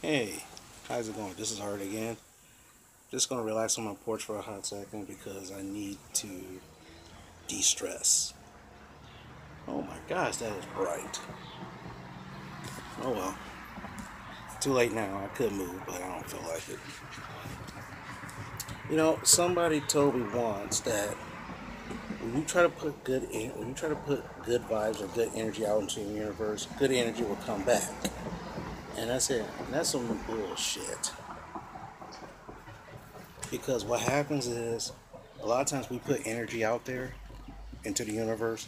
Hey, how's it going? This is Hard again. Just gonna relax on my porch for a hot second because I need to de-stress. Oh my gosh, that is bright. Oh well, too late now. I could move, but I don't feel like it. Somebody told me once that when you try to put good vibes or good energy out into the universe, good energy will come back. And I said, that's some bullshit. Because what happens is, a lot of times we put energy out there into the universe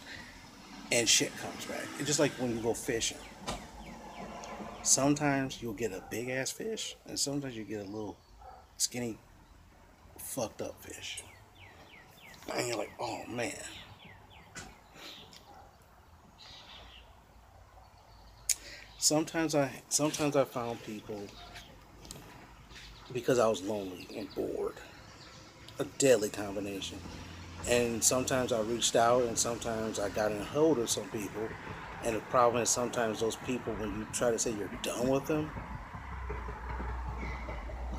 and shit comes back. It's just like when you go fishing. Sometimes you'll get a big ass fish, and sometimes you get a little skinny, fucked up fish. And you're like, oh man. Sometimes I found people because I was lonely and bored. A deadly combination. And sometimes I reached out, and sometimes I got in hold of some people. And the problem is sometimes those people, when you try to say you're done with them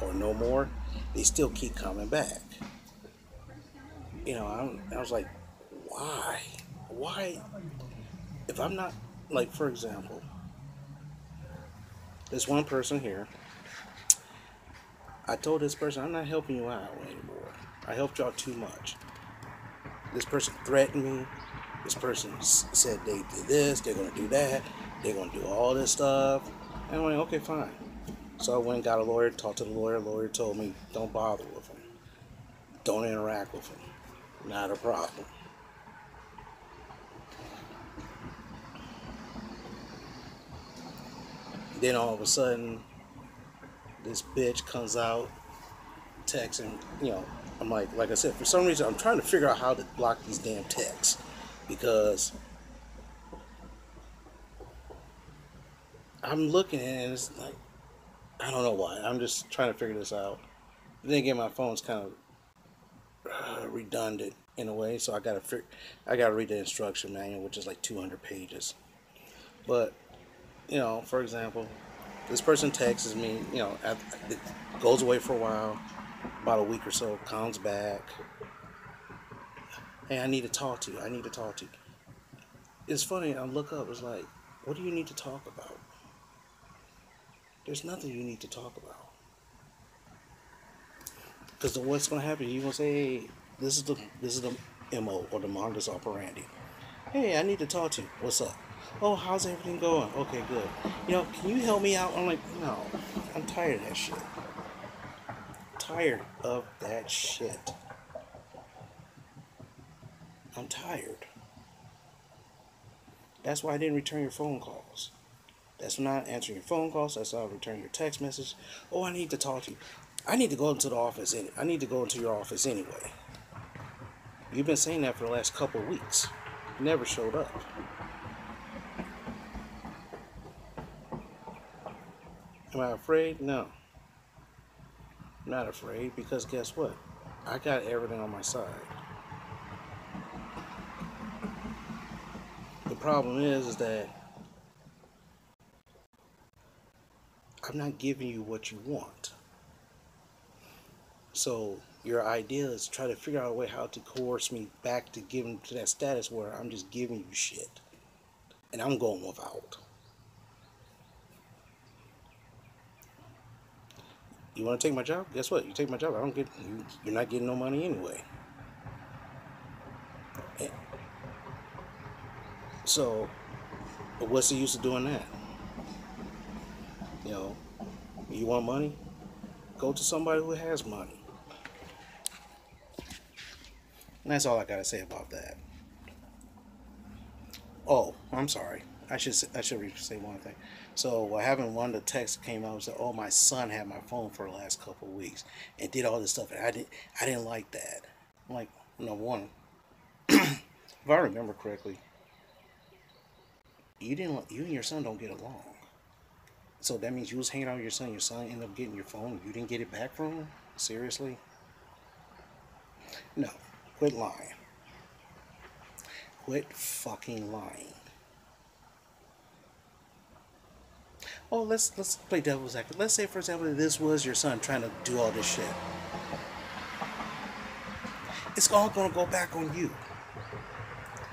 or no more, they still keep coming back. I was like, why? Why? If I'm not, like, for example, this one person here, I told this person, I'm not helping you out anymore. I helped y'all too much. This person threatened me. This person said they did this, they're going to do that, they're going to do all this stuff. And I went, okay, fine. So I went and got a lawyer, talked to the lawyer. The lawyer told me, don't bother with him. Don't interact with him. Not a problem. Then all of a sudden, this bitch comes out texting, I'm like I said, for some reason, I'm trying to figure out how to block these damn texts because I'm looking at it and it's like, I don't know why. I'm just trying to figure this out. Then again, my phone's kind of redundant in a way, so I gotta read the instruction manual, which is like 200 pages. But for example, this person texts me, it goes away for a while, about a week or so, comes back. Hey, I need to talk to you. I need to talk to you. It's funny. I look up. It's like, what do you need to talk about? There's nothing you need to talk about. Because what's going to happen? You're going to say, hey, this is the mo or the modus operandi. Hey, I need to talk to you. What's up? Oh, how's everything going? Okay, good. Can you help me out? I'm like, no, I'm tired of that shit. Tired of that shit. I'm tired. That's why I didn't return your phone calls. That's not answering your phone calls. That's not returning your text message. Oh, I need to talk to you. I need to go into the office. I need to go into your office anyway. You've been saying that for the last couple of weeks. You never showed up. Am I afraid? No. I'm not afraid because guess what? I got everything on my side. The problem is that I'm not giving you what you want. So your idea is to try to figure out a way how to coerce me back to giving to that status where I'm just giving you shit. And I'm going without. You want to take my job? Guess what? You take my job. I don't get you. You're not getting no money anyway. And so, what's the use of doing that? You know, you want money? Go to somebody who has money. And that's all I gotta say about that. Oh, I'm sorry. I should say one thing. So what happened? One of the texts came out and said, "Oh, my son had my phone for the last couple of weeks and did all this stuff, and I didn't like that." I'm like, number one, if I remember correctly, you and your son don't get along. So that means you was hanging out with your son. Your son ended up getting your phone. You didn't get it back from him. Seriously? No. Quit lying. Quit fucking lying. Oh, let's play devil's advocate. Let's say, for example, that this was your son trying to do all this shit. It's all gonna go back on you.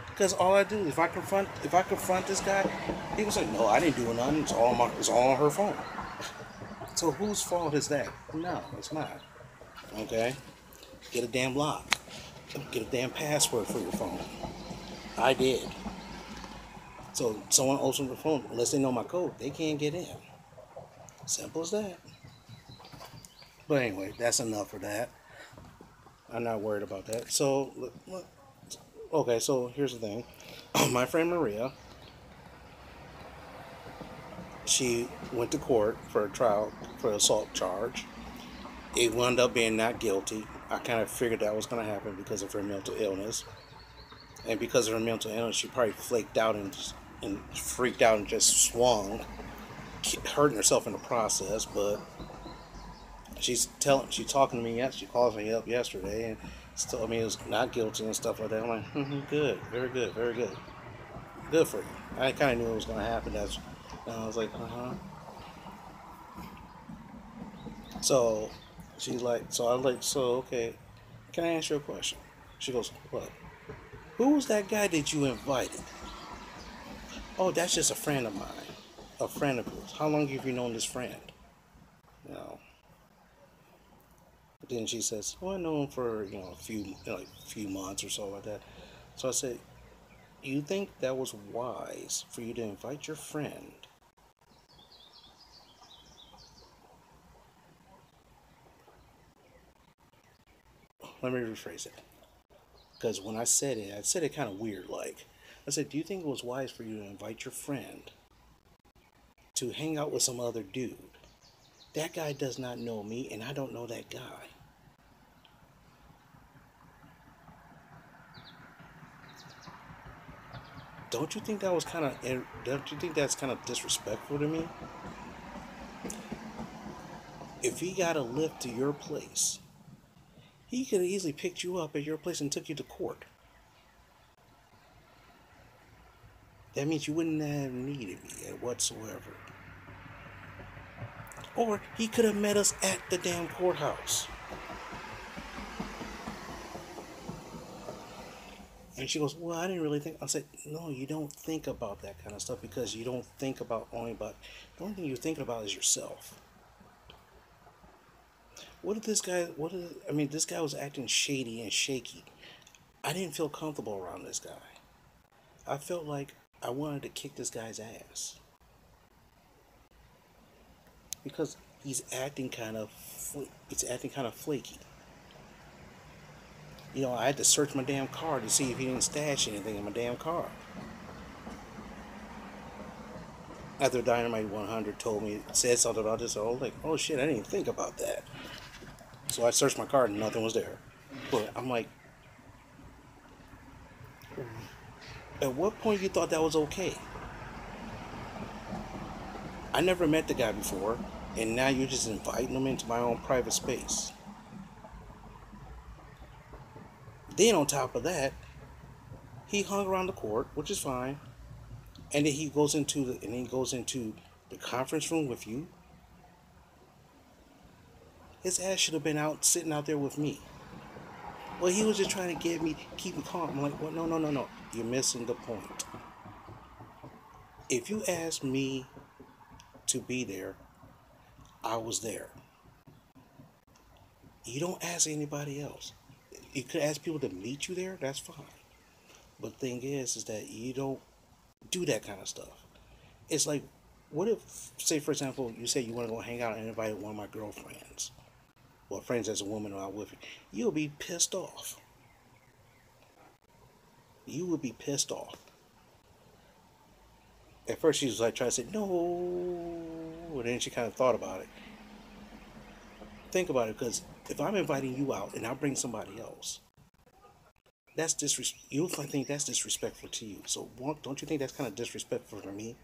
Because all I do, if I confront this guy, he was like, "No, I didn't do nothing. It's all on her phone." So whose fault is that? No, it's not. Okay, get a damn lock. Get a damn password for your phone. I did. So someone opens the phone, unless they know my code, they can't get in. Simple as that. But anyway, that's enough for that. I'm not worried about that. So, okay, so here's the thing. My friend Maria, she went to court for a trial for assault charge. It wound up being not guilty. I kind of figured that was going to happen because of her mental illness. And because of her mental illness, she probably flaked out and freaked out and just swung, hurting herself in the process. But she's talking to me. Yes, she calls me up yesterday and told me it was not guilty and stuff like that. I'm like, good, very good, very good, good for you. I kind of knew it was going to happen. I was like, So she's like, so I was like, so okay, can I ask you a question? She goes, what? Who was that guy that you invited? Oh, that's just a friend of mine, a friend of yours. How long have you known this friend? You know. Then she says, "Well, I know him for a few months or so like that." So I said, "You think that was wise for you to invite your friend?" Let me rephrase it, because when I said it kind of weird. Like, I said, "Do you think it was wise for you to invite your friend to hang out with some other dude? That guy does not know me, and I don't know that guy. Don't you think that was kind of? Don't you think that's kind of disrespectful to me? If he got a lift to your place, he could have easily picked you up at your place and took you to court. That means you wouldn't have needed me whatsoever. Or he could have met us at the damn courthouse." And she goes, "Well, I didn't really think." I said, "No, you don't think about that kind of stuff because you don't think about only about the only thing you're thinking about is yourself." What if this guy? I mean, this guy was acting shady and shaky. I didn't feel comfortable around this guy. I felt like I wanted to kick this guy's ass because he's acting kind of flaky. I had to search my damn car to see if he didn't stash anything in my damn car. After Dynamite 100 said something about this, I was like, oh shit, I didn't even think about that. So I searched my car and nothing was there. But I'm like, at what point you thought that was okay? I never met the guy before, and now you're just inviting him into my own private space. Then on top of that, he hung around the court, which is fine, and then he goes into the conference room with you. His ass should have been out sitting out there with me. Well, he was just trying to keep me calm. I'm like, well, no, no, no, no. You're missing the point. If you asked me to be there, I was there. You don't ask anybody else. You could ask people to meet you there, that's fine. But the thing is that you don't do that kind of stuff. It's like, what if, say, for example, you say you want to go hang out and invite one of my girlfriends, well, friends as a woman or out with you, you'll be pissed off. You would be pissed off. At first, she was like trying to say no, and then she kind of thought about it. Think about it, because if I'm inviting you out and I bring somebody else, you'll think that's disrespectful to you. So don't you think that's kind of disrespectful to me?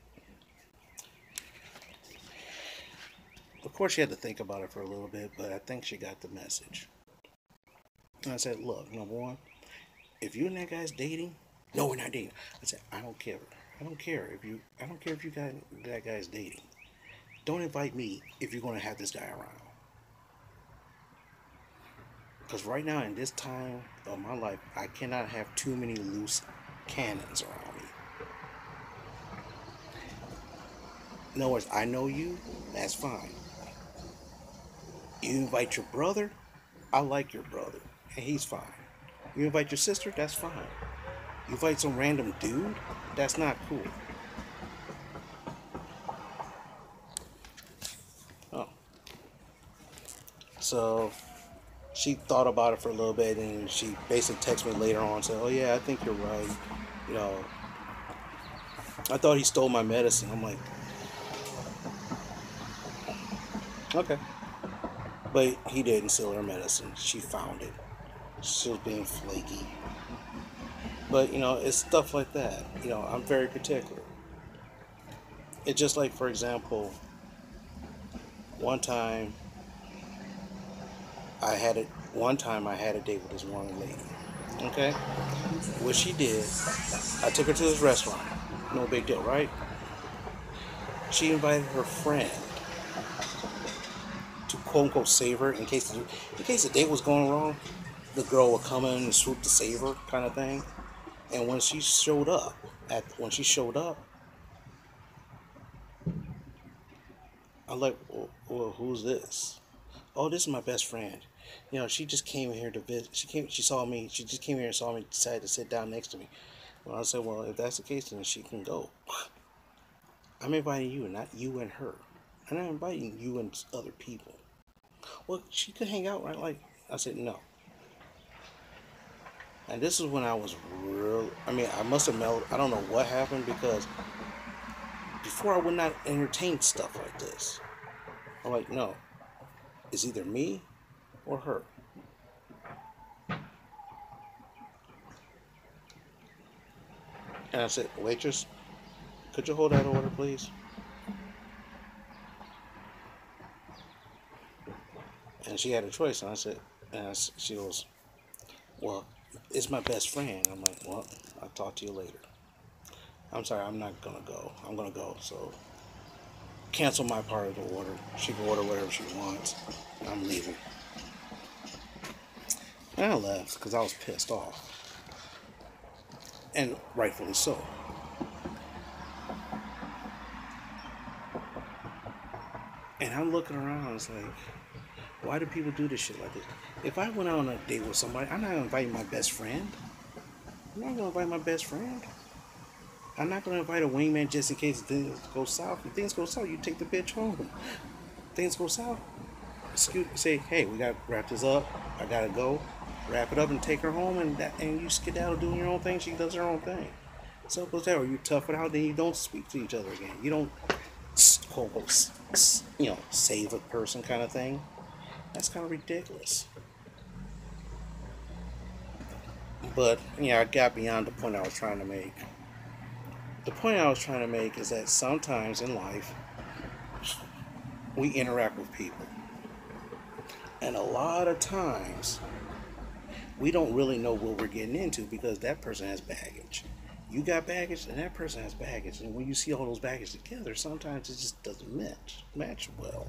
Of course, she had to think about it for a little bit, but I think she got the message. And I said, look, number one, if you and that guy's dating, no, we're not dating. I said, I don't care. I don't care if you guys that guy's dating. don't invite me if you're going to have this guy around. Because right now, in this time of my life, I cannot have too many loose cannons around me. In other words, I know you, that's fine. You invite your brother, I like your brother, and he's fine. You invite your sister, that's fine. You invite some random dude, that's not cool. Oh. So she thought about it for a little bit, and she basically texted me later on and said, "Oh yeah, I think you're right. You know, I thought he stole my medicine." I'm like, okay. But he didn't steal her medicine. She found it. She was being flaky. But, it's stuff like that. I'm very particular. It's just like, for example, one time I had it. One time I had a date with this one lady. Okay, what she did, I took her to this restaurant. No big deal, right? She invited her friend to quote unquote save her in case the date was going wrong. The girl would come in and swoop to save her, kind of thing. And when she showed up, I'm like, well, who's this? Oh, this is my best friend. She just came here to visit. She saw me. She just came here and saw me. Decided to sit down next to me. Well, I said, well, if that's the case, then she can go. I'm inviting you, not you and her. I'm not inviting you and other people. Well, she could hang out, right? Like, I said, no. And this is when I was real. I mean, I must have mellowed. I don't know what happened because before I would not entertain stuff like this. I'm like, no, it's either me or her. And I said, waitress, could you hold that order, please? And she had a choice. And I said, she goes, well, it's my best friend. I'm like, well, I'll talk to you later. I'm sorry, I'm not going to go. I'm going to go. So cancel my part of the order. She can order whatever she wants. I'm leaving. And I left because I was pissed off. And rightfully so. And I'm looking around, it's like, why do people do this shit like this? If I went out on a date with somebody, I'm not gonna invite my best friend. I'm not gonna invite my best friend. I'm not gonna invite a wingman just in case things go south. If things go south, you take the bitch home. Things go south, say, hey, we gotta wrap this up. I gotta go. Wrap it up and take her home, and you skedaddle doing your own thing. She does her own thing. Simple as that. Or you tough it out, then you don't speak to each other again. You don't quote unquote, save a person kind of thing. That's kind of ridiculous. But I got beyond the point I was trying to make. The point I was trying to make is that sometimes in life we interact with people, and a lot of times we don't really know what we're getting into because that person has baggage. You got baggage, and that person has baggage, and when you see all those baggage together, sometimes it just doesn't match well.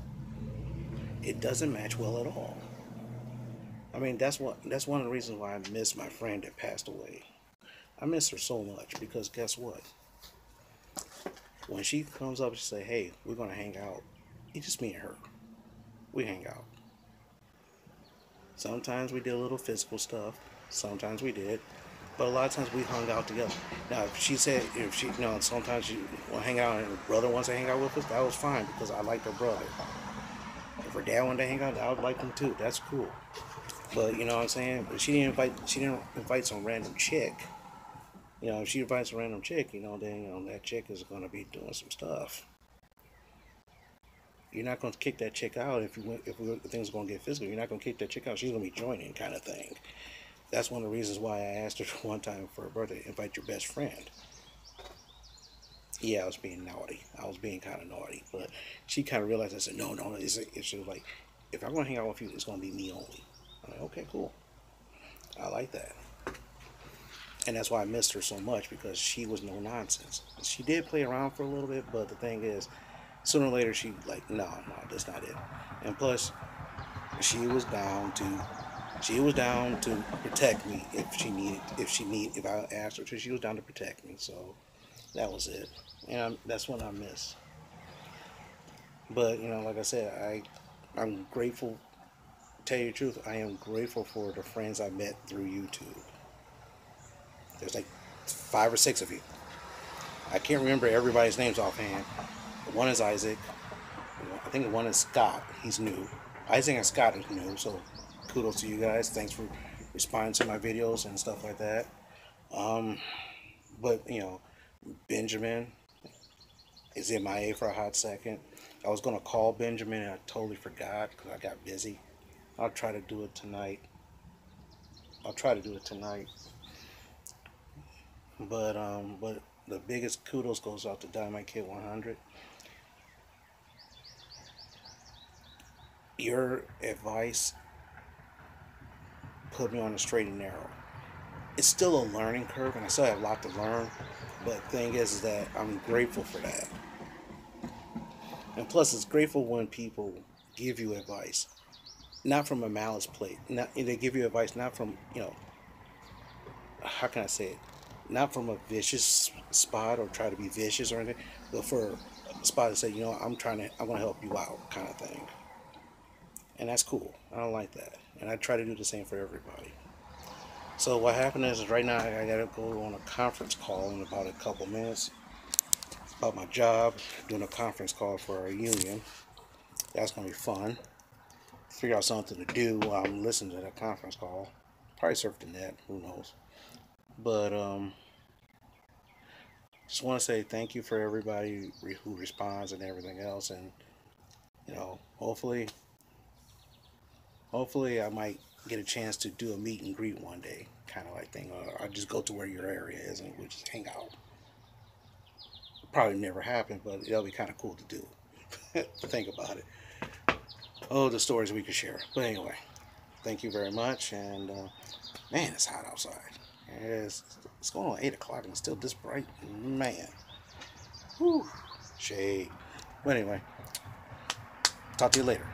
It doesn't match well at all. I mean, that's one of the reasons why I miss my friend that passed away. I miss her so much because guess what? When she comes up, she say, "Hey, we're gonna hang out." It's just me and her. We hang out. Sometimes we did a little physical stuff. Sometimes we did, but a lot of times we hung out together. Now, if she, sometimes she will hang out, and her brother wants to hang out with us. That was fine because I liked her brother. If her dad wanted to hang out, I would like him too. That's cool. But you know what I'm saying? But she didn't invite some random chick. If she invites a random chick, then that chick is gonna be doing some stuff. You're not gonna kick that chick out if things are gonna get physical. You're not gonna kick that chick out. She's gonna be joining, kind of thing. That's one of the reasons why I asked her one time for her birthday, invite your best friend. Yeah, I was being naughty. I was being kind of naughty, but she kind of realized. I said, no, no. She was like, if I'm gonna hang out with you, it's gonna be me only. I'm like, okay, cool. I like that. And that's why I missed her so much because she was no nonsense. She did play around for a little bit, but the thing is, Sooner or later, she like, no, that's not it. And plus, she was down to protect me if I asked her to. She was down to protect me. So that was it. And that's what I miss. But like I said, I'm grateful. Tell you the truth, I am grateful for the friends I met through YouTube. There's like 5 or 6 of you. I can't remember everybody's names offhand. One is Isaac. I think one is Scott. He's new. Isaac and Scott is new. So kudos to you guys. Thanks for responding to my videos and stuff like that. Um, but Benjamin is MIA for a hot second. I was gonna call Benjamin and I totally forgot because I got busy. I'll try to do it tonight. I'll try to do it tonight. But the biggest kudos goes out to Dynamite Kid 100. Your advice put me on a straight and narrow. It's still a learning curve, and I still have a lot to learn. But the thing is that I'm grateful for that. And plus, it's grateful when people give you advice, not from a malice plate. Not they give you advice not from how can I say it, not from a vicious spot or try to be vicious or anything, but for a spot to say, I'm gonna help you out, kind of thing. And that's cool. I don't like that, and I try to do the same for everybody. So what happened is right now I gotta go on a conference call in about a couple minutes about my job, doing a conference call for our union. That's gonna be fun. Figure out something to do while I'm listening to that conference call. Probably surf the net. Who knows? But just want to say thank you for everybody who responds and everything else, and hopefully I might get a chance to do a meet and greet one day, kind of like thing. Or I just go to where your area is and we just hang out. Probably never happen, but it'll be kind of cool to do. Think about it. Oh, the stories we could share. But anyway, thank you very much. And man, it's hot outside. It's going on 8 o'clock and it's still this bright. Man, whew, shade. But anyway, talk to you later.